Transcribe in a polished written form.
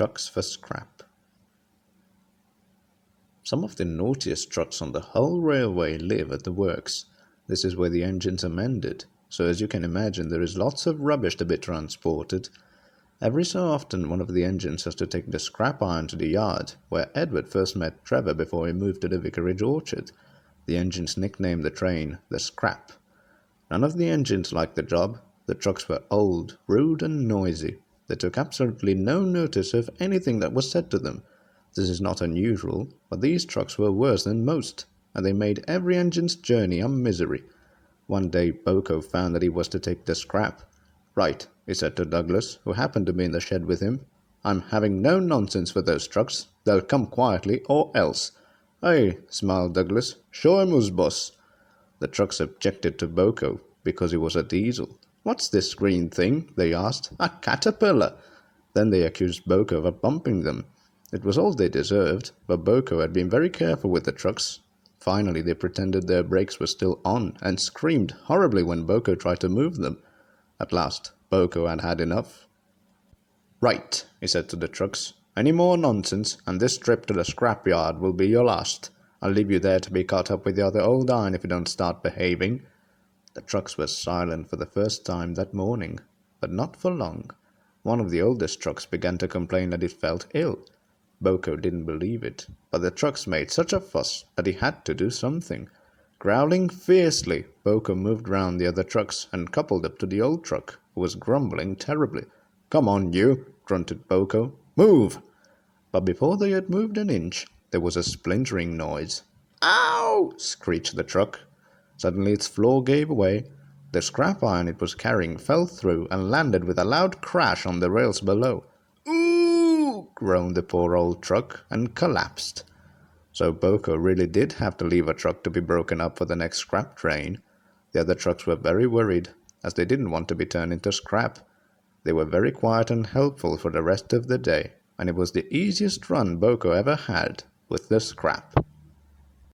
trucks for scrap. Some of the naughtiest trucks on the whole railway live at the works. This is where the engines are mended, so as you can imagine there is lots of rubbish to be transported. Every so often one of the engines has to take the scrap iron to the yard, where Edward first met Trevor before he moved to the vicarage orchard. The engines nicknamed the train the Scrap. None of the engines liked the job. The trucks were old, rude and noisy. They took absolutely no notice of anything that was said to them. This is not unusual, but these trucks were worse than most, and they made every engine's journey a misery. One day BoCo found that he was to take the scrap. "Right," he said to Douglas, who happened to be in the shed with him. "I'm having no nonsense with those trucks. They'll come quietly or else." "Hey," smiled Douglas, "show 'em who's boss." The trucks objected to BoCo because he was a diesel. "What's this green thing?" they asked. "A caterpillar." Then they accused BoCo of bumping them. It was all they deserved, but BoCo had been very careful with the trucks. Finally they pretended their brakes were still on and screamed horribly when BoCo tried to move them. At last BoCo had had enough. "Right," he said to the trucks, "any more nonsense and this trip to the scrapyard will be your last. I'll leave you there to be caught up with the other old iron if you don't start behaving." The trucks were silent for the first time that morning, but not for long. One of the oldest trucks began to complain that it felt ill. BoCo didn't believe it, but the trucks made such a fuss that he had to do something. Growling fiercely, BoCo moved round the other trucks and coupled up to the old truck, who was grumbling terribly. "Come on, you," grunted BoCo. "Move!" But before they had moved an inch, there was a splintering noise. "Ow!" screeched the truck. Suddenly its floor gave way. The scrap iron it was carrying fell through and landed with a loud crash on the rails below. "Ooh!" groaned the poor old truck and collapsed. So BoCo really did have to leave a truck to be broken up for the next scrap train. The other trucks were very worried, as they didn't want to be turned into scrap. They were very quiet and helpful for the rest of the day, and it was the easiest run BoCo ever had with the scrap.